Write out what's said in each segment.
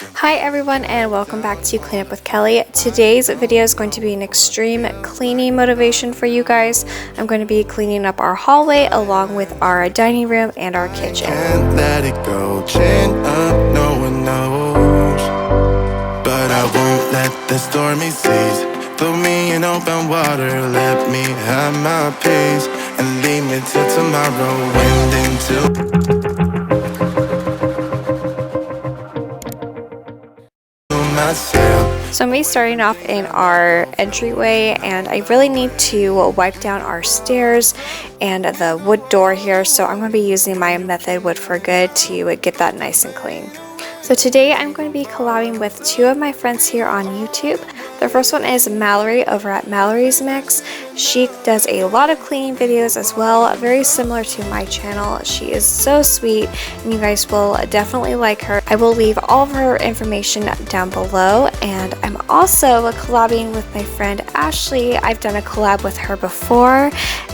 Hi everyone and welcome back to Clean Up with Kelly. Today's video is going to be an extreme cleaning motivation for you guys. I'm going to be cleaning up our hallway along with our dining room and our kitchen. Can't let it go, chin up, no one knows. But I won't let the stormy seas throw me in open water. Let me have my peace and leave me till tomorrow. Wind into So I'm going to be starting off in our entryway, and I really need to wipe down our stairs and the wood door here, so I'm going to be using my method Wood for Good to get that nice and clean. So today I'm going to be collabing with two of my friends here on YouTube. The first one is Mallery over at Mallery's Mix. She does a lot of cleaning videos as well, very similar to my channel. She is so sweet and you guys will definitely like her. I will leave all of her information down below, and I'm also collabing with my friend Ashley. I've done a collab with her before,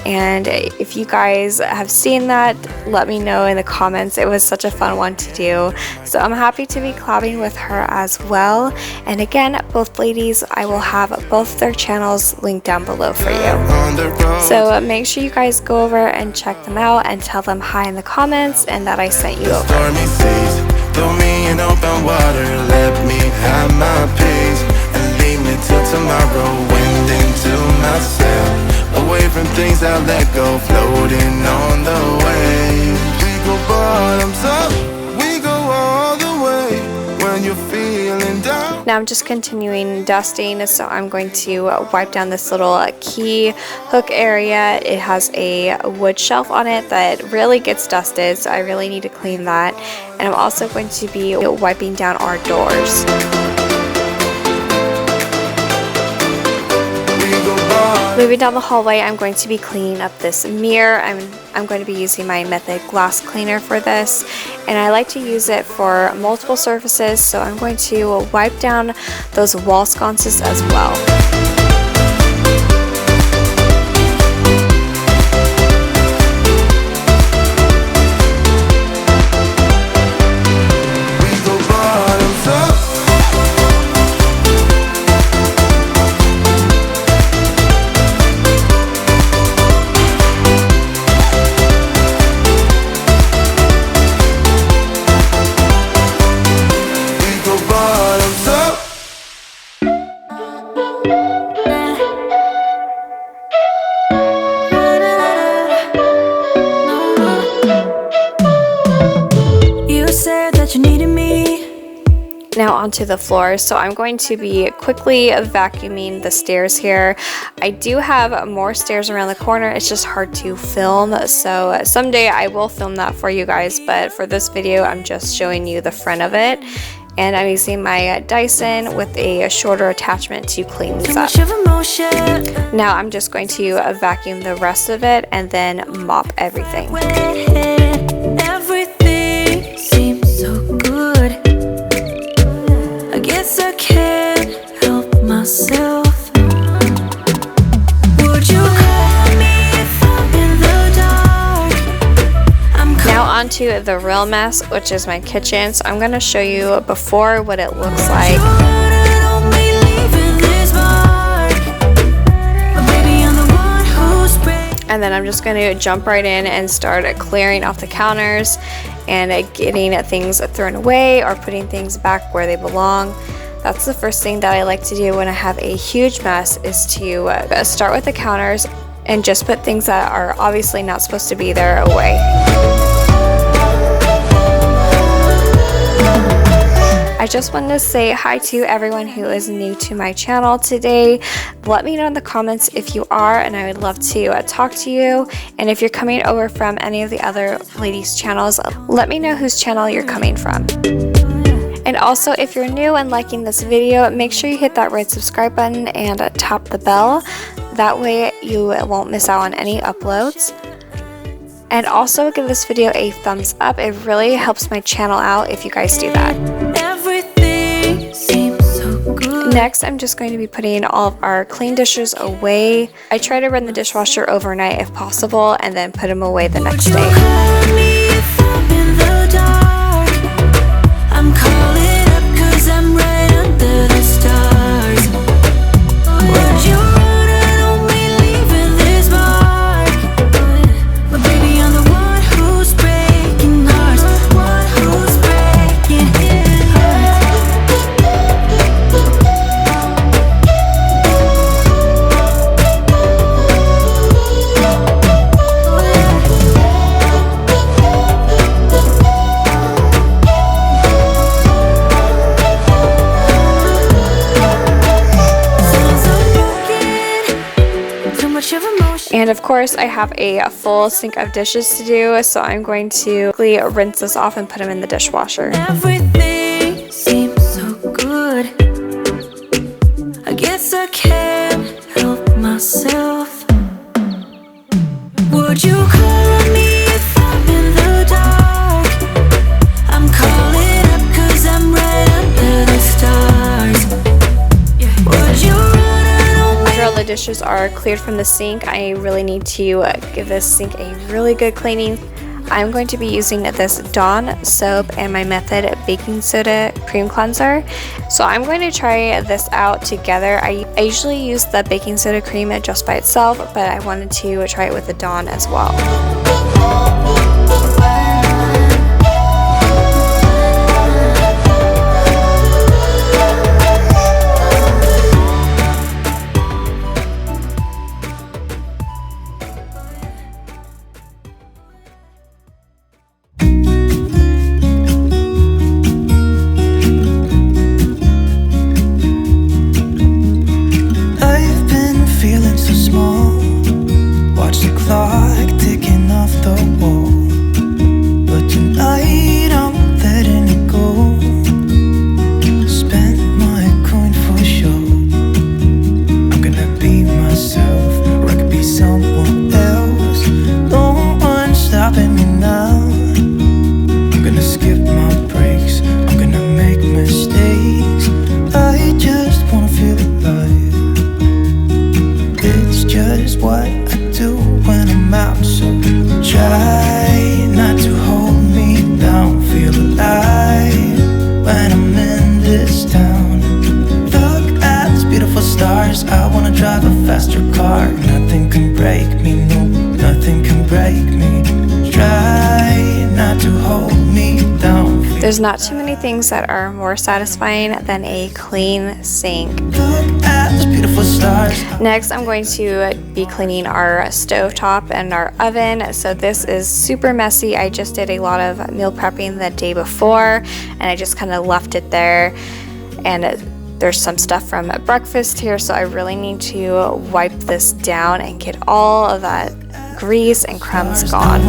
and if you guys have seen that, let me know in the comments. It was such a fun one to do. So I'm happy to be collabing with her as well. And again, both ladies, I will have both their channels linked down below for you. So make sure you guys go over and check them out and tell them hi in the comments and that I sent you over. stormy seas, throw me in open water. Let me have my peace and leave me till tomorrow. Wind into myself, away from things I let go, floating on the waves. We go bottoms up, we go all the way when you're feeling down. Now I'm just continuing dusting, so I'm going to wipe down this little key hook area. It has a wood shelf on it that really gets dusted, so I really need to clean that. And I'm also going to be wiping down our doors. Moving down the hallway, I'm going to be cleaning up this mirror. I'm going to be using my method glass cleaner for this, and I like to use it for multiple surfaces, so I'm going to wipe down those wall sconces as well. Now onto the floor. So I'm going to be quickly vacuuming the stairs here. I do have more stairs around the corner. It's just hard to film, so someday I will film that for you guys, but for this video I'm just showing you the front of it. And I'm using my Dyson with a shorter attachment to clean this up. Now I'm just going to vacuum the rest of it and then mop everything. Everything seems so good. I guess I can't help myself. Would you call me if I'm in the dark? Now onto the real mess, which is my kitchen. So I'm going to show you before what it looks like. And then I'm just going to jump right in and start clearing off the counters and getting things thrown away or putting things back where they belong. That's the first thing that I like to do when I have a huge mess, is to start with the counters and just put things that are obviously not supposed to be there away. I just wanted to say hi to everyone who is new to my channel today. Let me know in the comments if you are, and I would love to talk to you. And if you're coming over from any of the other ladies' channels, let me know whose channel you're coming from. And also, if you're new and liking this video, make sure you hit that red subscribe button and tap the bell. That way you won't miss out on any uploads. And also give this video a thumbs up. It really helps my channel out if you guys do that. Next, I'm just going to be putting all of our clean dishes away. I try to run the dishwasher overnight if possible and then put them away the next day. I'm calling up 'cause And of course, I have a full sink of dishes to do, so I'm going to quickly rinse this off and put them in the dishwasher. Everything seems so good. I guess I can't help myself. Would you call me if I'm in the dark? I'm calling up 'cause I'm right under the stars. Would you run on me? After all the dishes are cleared from the sink, I really need to give this sink a really good cleaning. I'm going to be using this Dawn soap and my Method baking soda cream cleanser. So I'm going to try this out together. I usually use the baking soda cream just by itself, but I wanted to try it with the Dawn as well. There's not too many things that are more satisfying than a clean sink. Next, I'm going to be cleaning our stovetop and our oven. So this is super messy. I just did a lot of meal prepping the day before and I just kind of left it there. And there's some stuff from breakfast here, so I really need to wipe this down and get all of that grease and crumbs gone.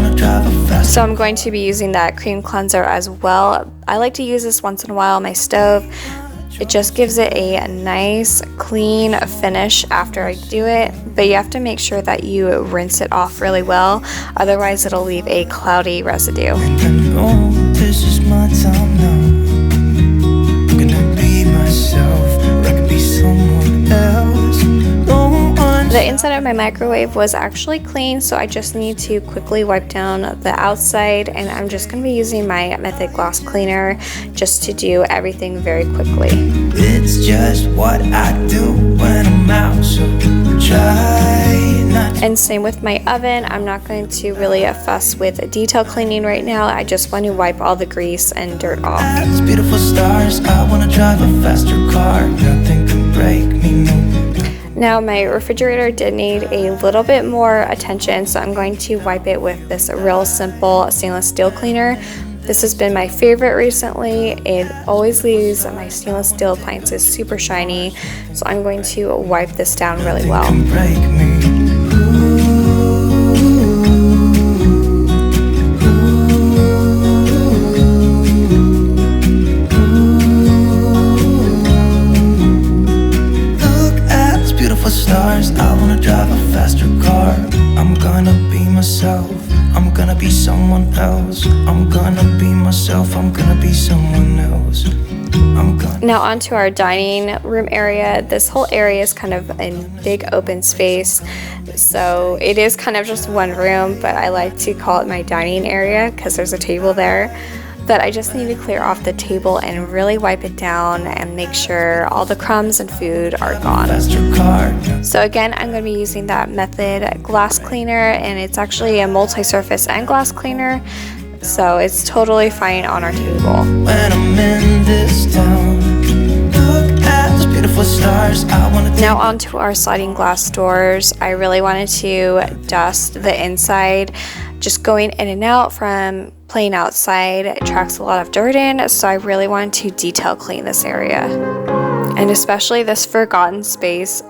So I'm going to be using that cream cleanser as well. I like to use this once in a while on my stove. It just gives it a nice clean finish after I do it, but you have to make sure that you rinse it off really well, otherwise it'll leave a cloudy residue. This is my time now. I'm gonna be myself, I could be someone else. The inside of my microwave was actually clean, so I just need to quickly wipe down the outside, and I'm just going to be using my Method glass cleaner just to do everything very quickly. It's just what I do when I'm out, so try not. And same with my oven. I'm not going to really fuss with detail cleaning right now. I just want to wipe all the grease and dirt off. It's beautiful stars, I want to drive a faster car. Nothing can break me, no. Now my refrigerator did need a little bit more attention, so I'm going to wipe it with this real simple stainless steel cleaner. This has been my favorite recently. It always leaves my stainless steel appliances super shiny, so I'm going to wipe this down really well. Stars, I wanna drive a faster car. I'm gonna be myself, I'm gonna be someone else. I'm gonna be myself, I'm gonna be someone else. Now onto our dining room area. This whole area is kind of a big open space, so it is kind of just one room, but I like to call it my dining area because there's a table there. But I just need to clear off the table and really wipe it down and make sure all the crumbs and food are gone. So again, I'm going to be using that Method glass cleaner, and it's actually a multi-surface and glass cleaner, so it's totally fine on our table. When I'm in this town, look at those beautiful stars. Now onto our sliding glass doors. I really wanted to dust the inside. Just going in and out from playing outside, it tracks a lot of dirt in, so I really wanted to detail clean this area. And especially this forgotten space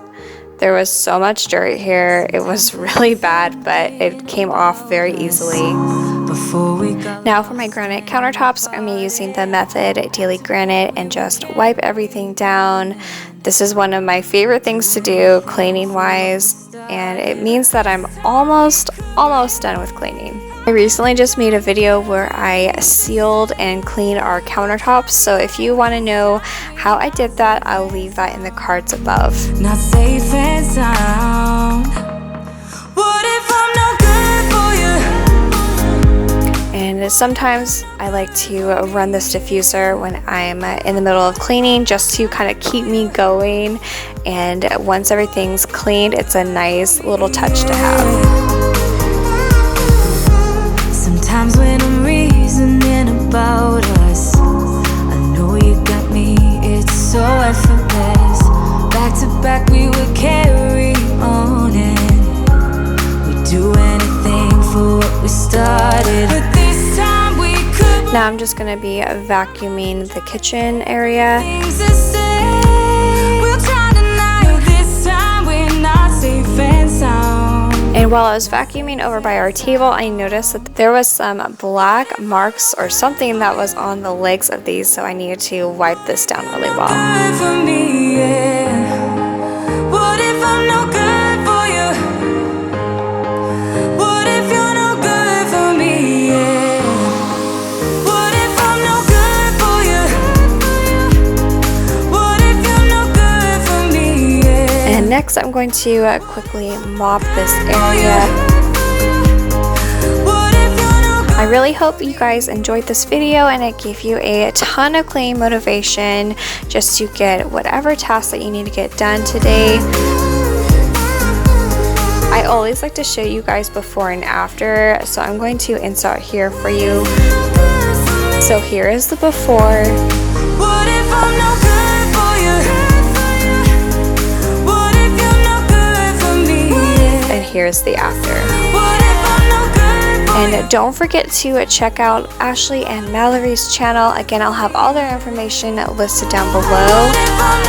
There was so much dirt here. It was really bad, but it came off very easily. Now for my granite countertops, I'm using the method Daily Granite and just wipe everything down. This is one of my favorite things to do cleaning wise, and it means that I'm almost done with cleaning. I recently just made a video where I sealed and cleaned our countertops, so if you want to know how I did that, I'll leave that in the cards above. Not safe and sound. What if I'm no good for you? And sometimes I like to run this diffuser when I'm in the middle of cleaning just to kind of keep me going, and once everything's cleaned, it's a nice little touch to have. Sometimes when I'm reasoning about us, I know you got me, it's so effortless. Back to back we would carry on and we'd do anything for what we started. But this time we could. Now I'm just going to be vacuuming the kitchen area. Things to say, we'll try tonight. This time we're not safe and sound. And while I was vacuuming over by our table, I noticed that there was some black marks or something that was on the legs of these, so I needed to wipe this down really well. Good for me, yeah. What if I'm no good for you? What if you're no good for me, yeah? What if I'm no good for you? What if you're no good for me, yeah? And next I'm going to quickly mop this area. I really hope you guys enjoyed this video and it gave you a ton of cleaning motivation just to get whatever task that you need to get done today. I always like to show you guys before and after, so I'm going to insert here for you. So here is the before. What if I'm no good for you? What if you're no good for me? And here's the after. What if I'm no good for you? And don't forget to check out Ashley and Mallory's channel. Again, I'll have all their information listed down below.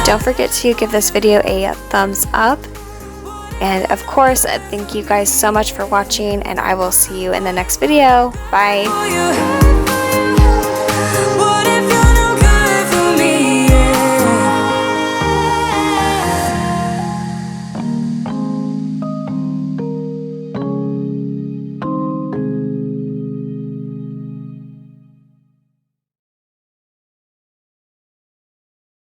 Don't forget to give this video a thumbs up. And of course, thank you guys so much for watching, and I will see you in the next video. Bye.